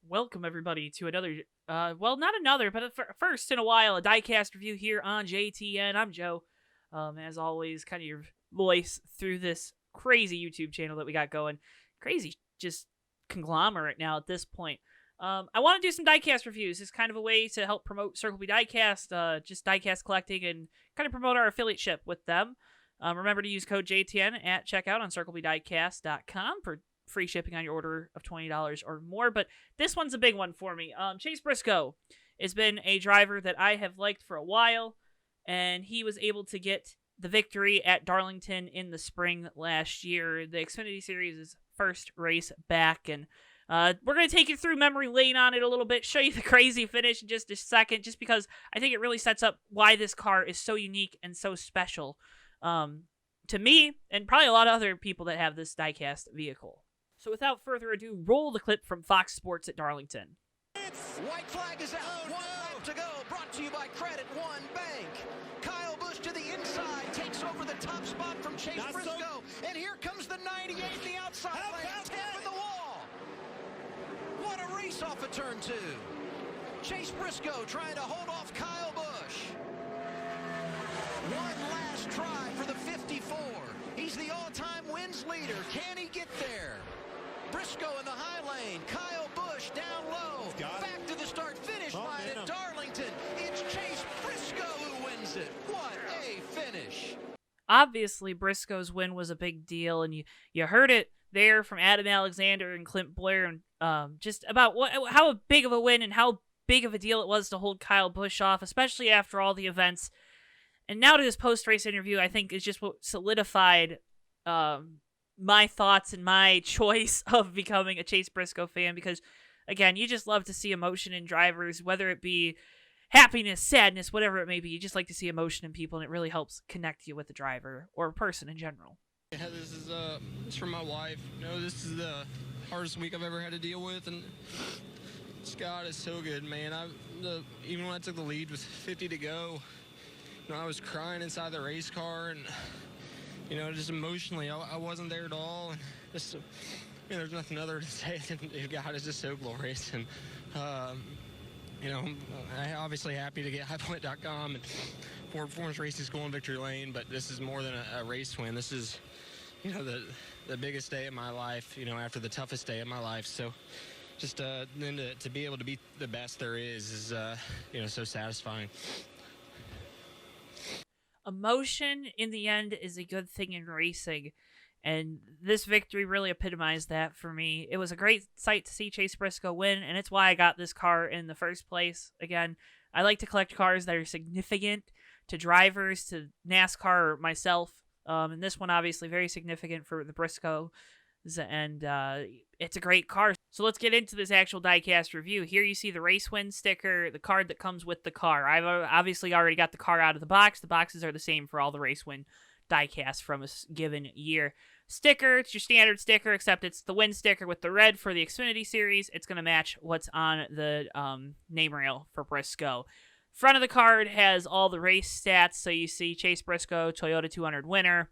Welcome everybody to another, not another, but first in a while, a Diecast review here on JTN. I'm Joe. As always, kind of your voice through this crazy YouTube channel that we got going. Crazy, just conglomerate now at this point. I want to do some Diecast reviews. It's kind of a way to help promote Circle B Diecast, just Diecast collecting, and kind of promote our affiliateship with them. Remember to use code JTN at checkout on CircleBDiecast.com for free shipping on your order of $20 or more. But this one's a big one for me. Chase Briscoe has been a driver that I have liked for a while, and he was able to get the victory at Darlington in the spring last year. The Xfinity Series' first race back, and we're going to take you through memory lane on it a little bit, show you the crazy finish in just a second, just because I think it really sets up why this car is so unique and so special to me, and probably a lot of other people that have this diecast vehicle. So without further ado, roll the clip from Fox Sports at Darlington. White flag is out. One lap to go. Brought to you by Credit One Bank. Kyle Busch to the inside. Takes over the top spot from Chase Briscoe. And here comes the 98, the outside lane. Tapping the wall. What a race off of turn two. Chase Briscoe trying to hold off Kyle Busch. One last try for the 54. He's the all-time wins leader. Can he get there? Briscoe in the high lane. Kyle Busch down low. Back to the start-finish line at Darlington. It's Chase Briscoe who wins it. What a finish. Obviously, Briscoe's win was a big deal, and you heard it there from Adam Alexander and Clint Blair, and just about how big of a win and how big of a deal it was to hold Kyle Busch off, especially after all the events. And now to this post-race interview, I think is just what solidified my thoughts and my choice of becoming a Chase Briscoe fan, because, again, you just love to see emotion in drivers, whether it be happiness, sadness, whatever it may be. You just like to see emotion in people, and it really helps connect you with the driver or a person in general. Yeah, this is for my wife. You know, this is the hardest week I've ever had to deal with, and Scott is so good, man. Even when I took the lead with 50 to go, you know, I was crying inside the race car, and you know, just emotionally, I wasn't there at all. And just, you know, there's nothing other to say than God is just so glorious. And, you know, I'm obviously happy to get highpoint.com and Ford Performance Racing School in Victory Lane, but this is more than a race win. This is, you know, the biggest day of my life, you know, after the toughest day of my life. So just then to be able to be the best there is you know, so satisfying. Emotion, in the end, is a good thing in racing, and this victory really epitomized that for me. It was a great sight to see Chase Briscoe win, and it's why I got this car in the first place. Again, I like to collect cars that are significant to drivers, to NASCAR, or myself, and this one obviously very significant for the Briscoes, and it's a great car. So let's get into this actual diecast review. Here you see the race win sticker, the card that comes with the car. I've obviously already got the car out of the box. The boxes are the same for all the race win diecast from a given year. Sticker, it's your standard sticker, except it's the win sticker with the red for the Xfinity Series. It's going to match what's on the name rail for Briscoe. Front of the card has all the race stats, so you see Chase Briscoe, Toyota 200 winner.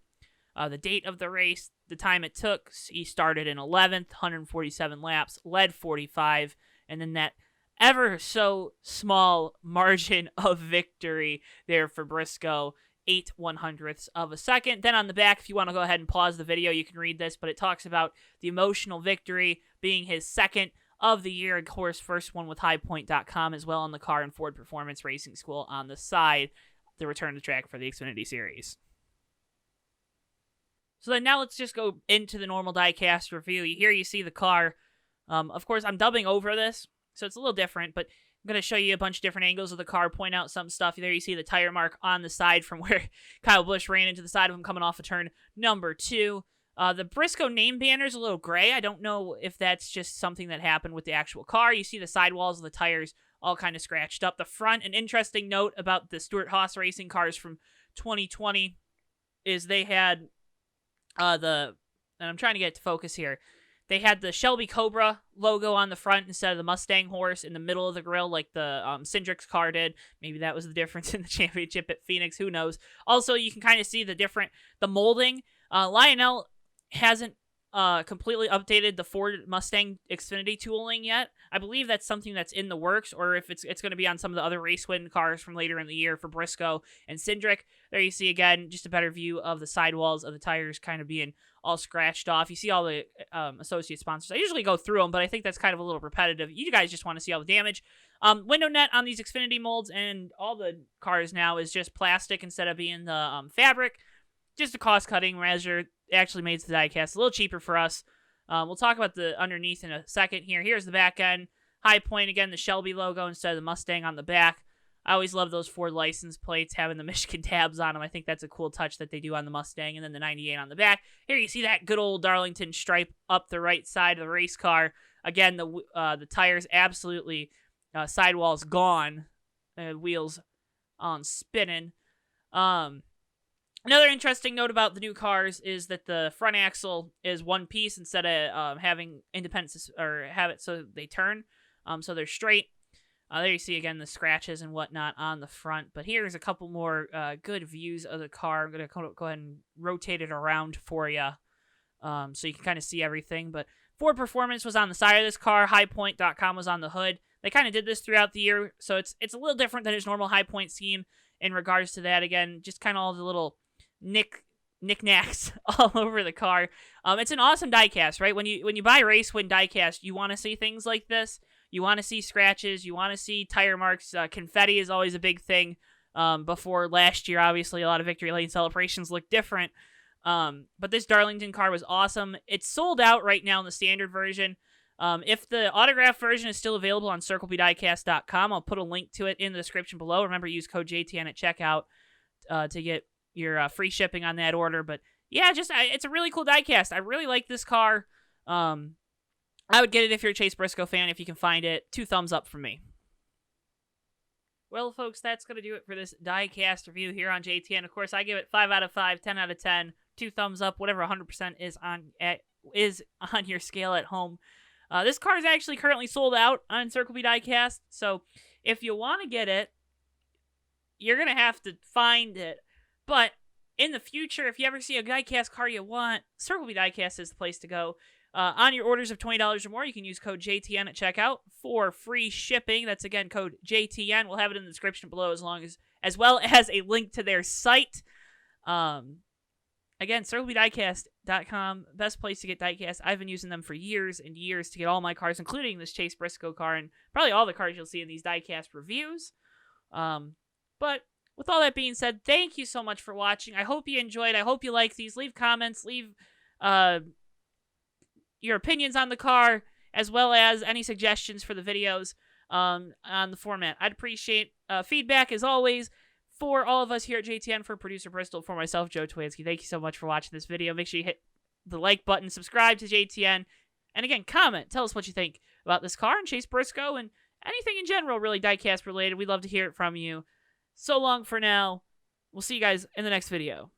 The date of the race, the time it took, he started in 11th, 147 laps, led 45, and then that ever so small margin of victory there for Briscoe, 8/100ths of a second. Then on the back, if you want to go ahead and pause the video, you can read this, but it talks about the emotional victory being his second of the year, of course, first one with highpoint.com as well on the car, and Ford Performance Racing School on the side, the return to track for the Xfinity Series. So then now let's just go into the normal diecast review. Here you see the car. Of course, I'm dubbing over this, so it's a little different, but I'm going to show you a bunch of different angles of the car, point out some stuff. There you see the tire mark on the side from where Kyle Busch ran into the side of him coming off of turn number 2. The Briscoe name banner is a little gray. I don't know if that's just something that happened with the actual car. You see the sidewalls of the tires all kind of scratched up. The front, an interesting note about the Stewart-Haas racing cars from 2020 is they had and I'm trying to get it to focus here. They had the Shelby Cobra logo on the front instead of the Mustang horse in the middle of the grille like the Cindrix car did. Maybe that was the difference in the championship at Phoenix. Who knows? Also, you can kind of see the molding. Lionel hasn't completely updated the Ford Mustang Xfinity tooling yet. I believe that's something that's in the works, or if it's going to be on some of the other race win cars from later in the year for Briscoe and Cindric. There you see, again, just a better view of the sidewalls of the tires kind of being all scratched off. You see all the associate sponsors. I usually go through them, but I think that's kind of a little repetitive. You guys just want to see all the damage. Window net on these Xfinity molds and all the cars now is just plastic instead of being the fabric. Just a cost-cutting measure. It actually made the diecast a little cheaper for us. We'll talk about the underneath in a second here. Here's the back end. High point, again, the Shelby logo instead of the Mustang on the back. I always love those Ford license plates having the Michigan tabs on them. I think that's a cool touch that they do on the Mustang, and then the 98 on the back. Here you see that good old Darlington stripe up the right side of the race car. Again, the tires absolutely sidewalls gone. Wheels on spinning. Another interesting note about the new cars is that the front axle is one piece instead of having independence or have it so they turn. So they're straight. There you see again the scratches and whatnot on the front. But here's a couple more good views of the car. I'm gonna go ahead and rotate it around for you, so you can kind of see everything. But Ford Performance was on the side of this car. Highpoint.com was on the hood. They kind of did this throughout the year, so it's a little different than its normal Highpoint scheme in regards to that. Again, just kind of all the little knickknacks all over the car. It's an awesome diecast, right? When you buy race win diecast, you want to see things like this. You want to see scratches. You want to see tire marks. Confetti is always a big thing. Before last year, obviously, a lot of victory lane celebrations look different. But this Darlington car was awesome. It's sold out right now in the standard version. If the autograph version is still available on CircleBDiecast.com, I'll put a link to it in the description below. Remember, use code JTN at checkout to get your free shipping on that order. But yeah, it's a really cool diecast. I really like this car. I would get it if you're a Chase Briscoe fan, if you can find it. 2 thumbs up from me. Well, folks, that's going to do it for this diecast review here on JTN. Of course, I give it 5 out of 5, 10 out of 10, 2 thumbs up, whatever 100% is on your scale at home. This car is actually currently sold out on Circle B Diecast, so if you want to get it, you're going to have to find it. But in the future, if you ever see a diecast car you want, Circle B Diecast is the place to go. On your orders of $20 or more, you can use code JTN at checkout for free shipping. That's, again, code JTN. We'll have it in the description below as well as a link to their site. Again, CircleBDiecast.com, best place to get diecast. I've been using them for years and years to get all my cars, including this Chase Briscoe car, and probably all the cars you'll see in these diecast reviews. But with all that being said, thank you so much for watching. I hope you enjoyed. I hope you like these. Leave comments. Leave your opinions on the car, as well as any suggestions for the videos on the format. I'd appreciate feedback, as always, for all of us here at JTN, for producer Bristol, for myself, Joe Twansky. Thank you so much for watching this video. Make sure you hit the like button, subscribe to JTN, and again, comment. Tell us what you think about this car and Chase Briscoe and anything in general really diecast related. We'd love to hear it from you. So long for now. We'll see you guys in the next video.